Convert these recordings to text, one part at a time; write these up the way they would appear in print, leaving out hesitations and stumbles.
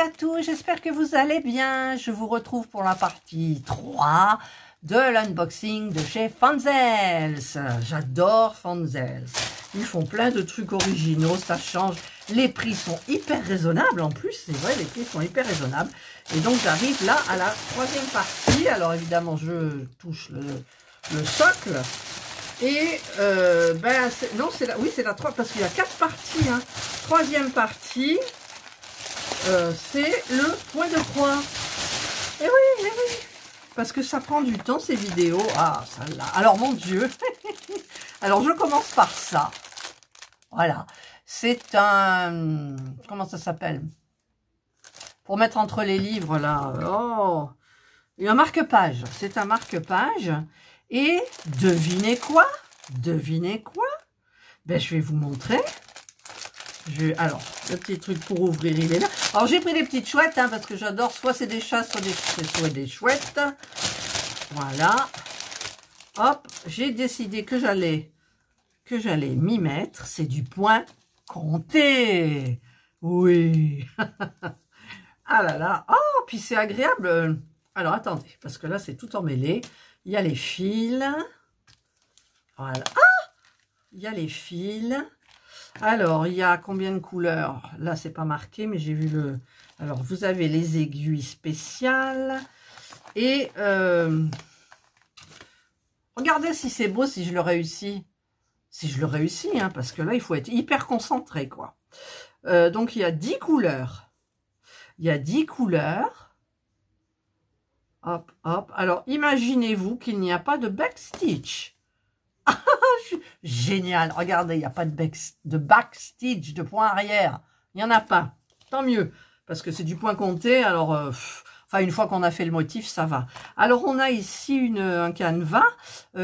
à tous, j'espère que vous allez bien. Je vous retrouve pour la partie 3 de l'unboxing de chez Fanzels. J'adore Fanzels. Ils font plein de trucs originaux, ça change. Les prix sont hyper raisonnables en plus, c'est vrai, les prix sont hyper raisonnables. Et donc j'arrive là à la troisième partie. Alors évidemment, je touche le socle. Et non, c'est la, oui, c'est la 3 parce qu'il y a 4 parties. Hein. Troisième partie, c'est le point de croix. Et oui, parce que ça prend du temps ces vidéos. Ah, celle-là. Alors mon Dieu. Alors je commence par ça. Voilà. C'est un, comment ça s'appelle? Pour mettre entre les livres là. Oh, un marque-page. C'est un marque-page. Et devinez quoi? Devinez quoi? Ben, je vais vous montrer. Alors, le petit truc pour ouvrir, il est là. Alors, j'ai pris des petites chouettes, hein, parce que j'adore, soit c'est des chats, soit des chouettes. Voilà. Hop, j'ai décidé que j'allais m'y mettre. C'est du point compté. Oui. Ah là là. Oh, puis c'est agréable. Alors, attendez, parce que là, c'est tout emmêlé. Il y a les fils. Voilà. Ah! Il y a les fils. Alors, il y a combien de couleurs? Là, c'est pas marqué, mais j'ai vu le... Alors, vous avez les aiguilles spéciales. Et regardez si c'est beau, si je le réussis. Si je le réussis, hein, parce que là, il faut être hyper concentré, quoi. Donc, il y a 10 couleurs. Il y a 10 couleurs. Hop, hop. Alors, imaginez-vous qu'il n'y a pas de backstitch. Génial. Regardez, il n'y a pas de backstitch, de point arrière. Il n'y en a pas. Tant mieux. Parce que c'est du point compté. Alors, enfin, une fois qu'on a fait le motif, ça va. Alors, on a ici un canevas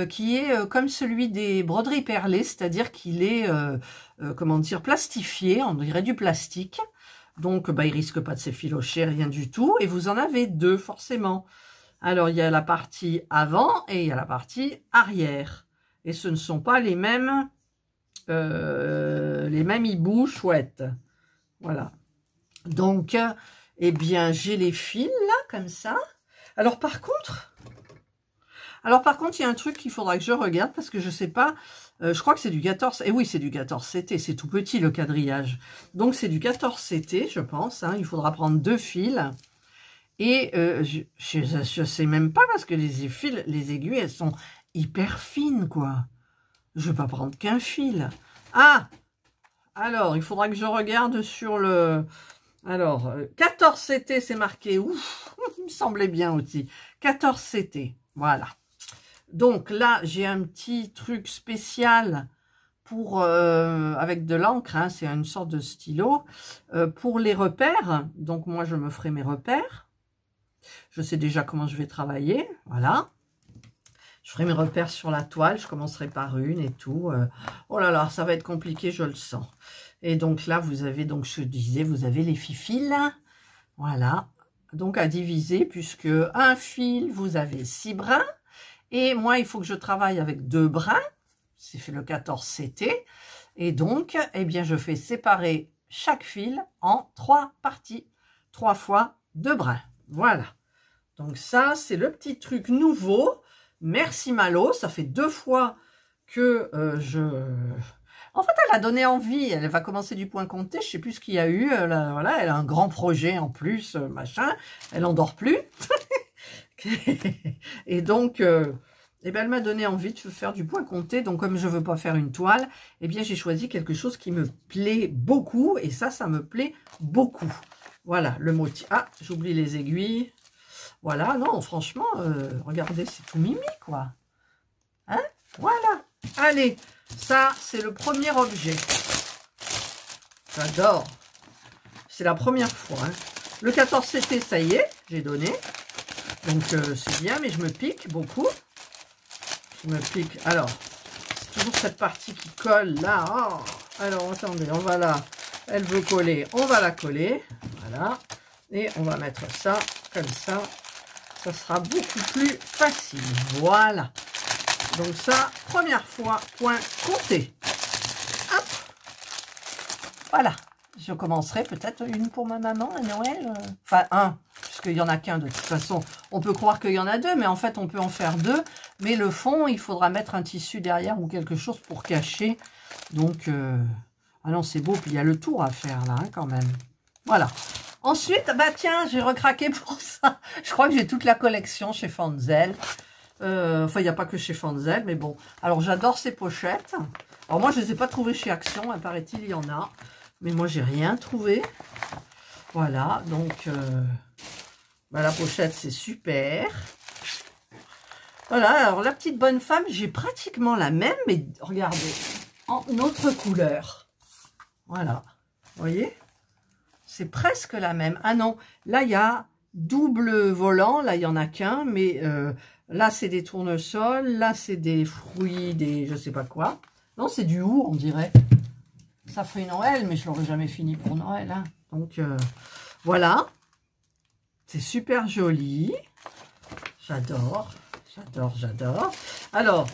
qui est comme celui des broderies perlées. C'est-à-dire qu'il est, comment dire, plastifié. On dirait du plastique. Donc, bah, il risque pas de s'effilocher, rien du tout. Et vous en avez deux, forcément. Alors, il y a la partie avant et il y a la partie arrière. Et ce ne sont pas les mêmes hiboux chouettes. Voilà. Donc, eh bien, j'ai les fils, là, comme ça. Alors, par contre, il y a un truc qu'il faudra que je regarde parce que je sais pas. Je crois que c'est du 14. Et oui, c'est du 14 CT. C'est tout petit, le quadrillage. Donc, c'est du 14 CT, je pense. Hein. Il faudra prendre 2 fils. Et je sais même pas parce que les fils, les aiguilles, elles sont hyper fines, quoi. Je vais pas prendre qu'un fil. Ah! Alors, il faudra que je regarde sur le... Alors, 14 CT, c'est marqué. Ouf! Il me semblait bien aussi. 14 CT, voilà. Donc là, j'ai un petit truc spécial pour avec de l'encre. Hein, c'est une sorte de stylo. Pour les repères. Donc, moi, je me ferai mes repères. Je sais déjà comment je vais travailler, voilà. Je ferai mes repères sur la toile, je commencerai par une et tout. Oh là là, ça va être compliqué, je le sens. Et donc là, vous avez, donc je disais, vous avez les fils, voilà. Donc à diviser, puisque un fil, vous avez 6 brins. Et moi, il faut que je travaille avec 2 brins. C'est fait le 14 CT. Et donc, eh bien, je fais séparer chaque fil en 3 parties. 3 fois 2 brins. Voilà. Donc ça, c'est le petit truc nouveau. Merci Malo. Ça fait 2 fois que En fait, elle a donné envie. Elle va commencer du point compté. Je sais plus ce qu'il y a eu. Voilà, elle a un grand projet en plus, machin. Elle n'endort plus. Et donc, eh ben, elle m'a donné envie de faire du point compté. Donc, comme je veux pas faire une toile, eh bien, j'ai choisi quelque chose qui me plaît beaucoup. Et ça me plaît beaucoup. Voilà, le motif. Ah, j'oublie les aiguilles. Voilà, non, franchement, regardez, c'est tout mimi, quoi. Hein? Voilà. Allez, ça, c'est le premier objet. J'adore. C'est la première fois. Hein. Le 14 CT, ça y est, j'ai donné. Donc, c'est bien, mais je me pique beaucoup. Je me pique. Alors, c'est toujours cette partie qui colle, là. Oh. Alors, attendez, on va là. Elle veut coller, on va la coller. Voilà. Et on va mettre ça, comme ça. Ça sera beaucoup plus facile. Voilà. Donc ça, première fois, point compté. Hop. Voilà. Je commencerai peut-être une pour ma maman à Noël. Enfin, un, puisqu'il n'y en a qu'un de toute façon. On peut croire qu'il y en a deux, mais en fait, on peut en faire deux. Mais le fond, il faudra mettre un tissu derrière ou quelque chose pour cacher. Donc, ah non, c'est beau. Puis il y a le tour à faire là, hein, quand même. Voilà. Ensuite, bah tiens, j'ai recraqué pour ça. Je crois que j'ai toute la collection chez Fanzel. Enfin, il n'y a pas que chez Fanzel, mais bon. Alors, j'adore ces pochettes. Alors, moi, je ne les ai pas trouvées chez Action. Hein, paraît-il, il y en a. Mais moi, j'ai rien trouvé. Voilà, donc, bah, la pochette, c'est super. Voilà, alors, la petite bonne femme, j'ai pratiquement la même, mais regardez, en autre couleur. Voilà, vous voyez? C'est presque la même. Ah non, là, il y a double volant. Là, il n'y en a qu'un, mais là, c'est des tournesols. Là, c'est des fruits, des je sais pas quoi. Non, c'est du hou, on dirait. Ça fait Noël, mais je l'aurais jamais fini pour Noël. Hein. Donc, voilà. C'est super joli. J'adore, j'adore, j'adore. Alors,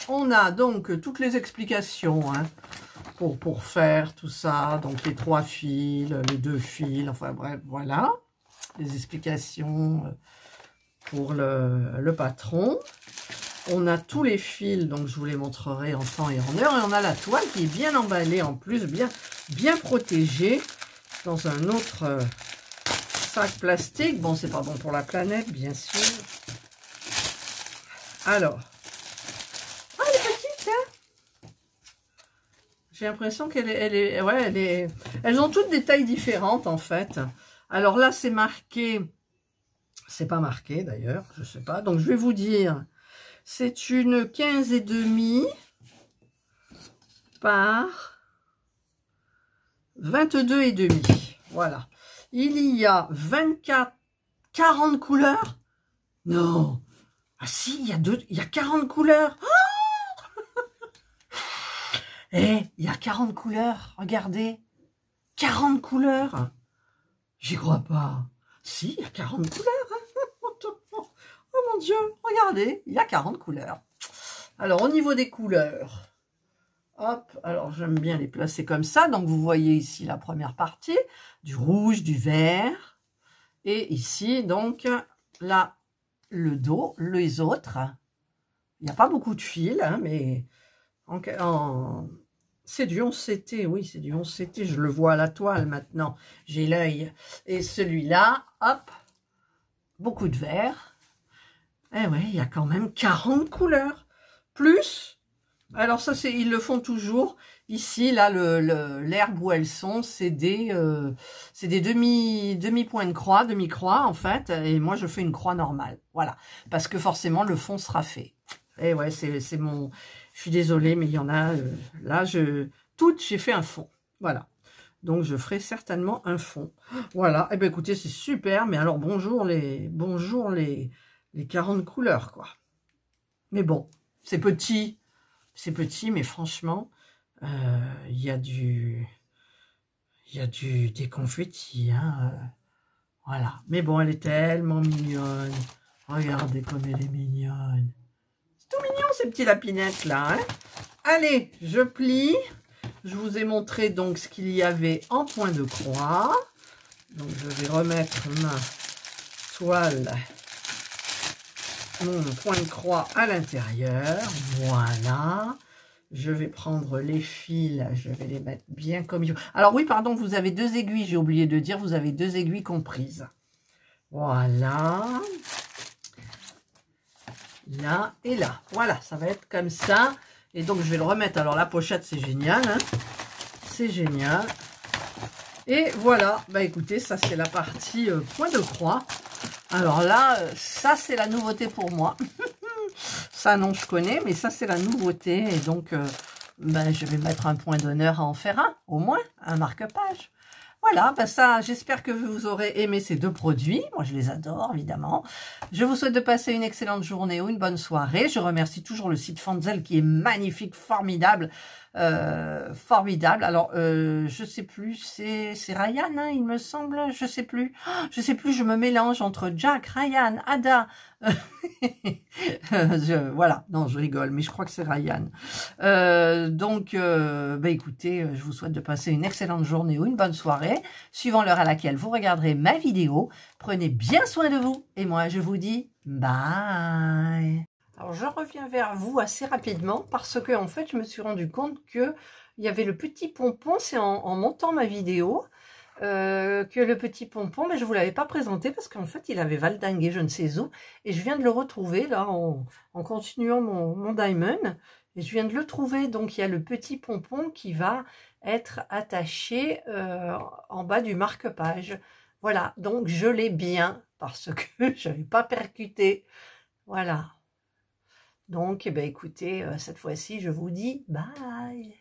on a donc toutes les explications hein, pour faire tout ça. Donc, les 3 fils, les 2 fils, enfin bref, voilà. Les explications pour le patron. On a tous les fils, donc je vous les montrerai en temps et en heure. Et on a la toile qui est bien emballée en plus, bien protégée dans un autre sac plastique. Bon, c'est pas bon pour la planète, bien sûr. Alors, ah, elle est petite, hein? J'ai l'impression elles ont toutes des tailles différentes en fait. Alors là, c'est marqué, c'est pas marqué d'ailleurs, je sais pas. Donc je vais vous dire. C'est une 15,5 par 22,5. Voilà. Il y a 40 couleurs. Non. Ah si, il y a 40 couleurs. Il y a 40 couleurs. Regardez. 40 couleurs. J'y crois pas. Si, il y a 40 couleurs. Oh mon Dieu, regardez, il y a 40 couleurs. Alors, au niveau des couleurs, hop, alors j'aime bien les placer comme ça. Donc, vous voyez ici la première partie, du rouge, du vert. Et ici, donc, là, le dos, les autres. Il n'y a pas beaucoup de fils, hein, mais c'est du 11CT, oui, c'est du 11CT. Je le vois à la toile maintenant, j'ai l'œil. Et celui-là, hop, beaucoup de vert. Eh ouais, il y a quand même 40 couleurs. Plus, alors ça, ils le font toujours. Ici, là, l'herbe où elles sont, c'est des demi-points de croix, demi-croix, en fait. Et moi, je fais une croix normale. Voilà. Parce que forcément, le fond sera fait. Et ouais, c'est mon... Je suis désolée, mais il y en a... là, j'ai fait un fond. Voilà. Donc, je ferai certainement un fond. Voilà. Eh bien, écoutez, c'est super. Mais alors, bonjour les 40 couleurs, quoi. Mais bon, c'est petit, mais franchement, il y a des confettis, hein, voilà. Mais bon, elle est tellement mignonne. Regardez comme elle est mignonne. C'est tout mignon, ces petits lapinettes, là, hein. Allez, je plie. Je vous ai montré, donc, ce qu'il y avait en point de croix. Donc, je vais remettre ma toile... mon point de croix à l'intérieur, voilà. Je vais prendre les fils, je vais les mettre bien comme il faut. Alors oui, pardon, vous avez 2 aiguilles, j'ai oublié de dire, vous avez 2 aiguilles comprises. Voilà. Là et là. Voilà, ça va être comme ça. Et donc, je vais le remettre. Alors, la pochette, c'est génial, hein. C'est génial. Et voilà, bah écoutez, ça, c'est la partie point de croix. Alors là, ça, c'est la nouveauté pour moi. Ça, non, je connais, mais ça, c'est la nouveauté. Et donc, ben, je vais mettre un point d'honneur à en faire un, au moins, un marque-page. Voilà, ben ça, j'espère que vous aurez aimé ces 2 produits. Moi, je les adore, évidemment. Je vous souhaite de passer une excellente journée ou une bonne soirée. Je remercie toujours le site Fanzel qui est magnifique, formidable. formidable. Alors, je sais plus, c'est Ryan, hein, il me semble, je sais plus. Je sais plus, je me mélange entre Jack, Ryan, Ada. Voilà, non, je rigole, mais je crois que c'est Ryan. Donc, bah, écoutez, je vous souhaite de passer une excellente journée ou une bonne soirée, suivant l'heure à laquelle vous regarderez ma vidéo. Prenez bien soin de vous, et moi, je vous dis bye. Alors, je reviens vers vous assez rapidement, parce que, en fait, je me suis rendu compte que il y avait le petit pompon, c'est en montant ma vidéo, que le petit pompon, mais je ne vous l'avais pas présenté parce qu'en fait, il avait valdingué je ne sais où. Et je viens de le retrouver là en continuant mon diamond. Et je viens de le trouver. Donc, il y a le petit pompon qui va être attaché en bas du marque-page. Voilà, donc je l'ai bien parce que je n'avais pas percuté. Voilà. Donc, eh ben, écoutez, cette fois-ci, je vous dis bye.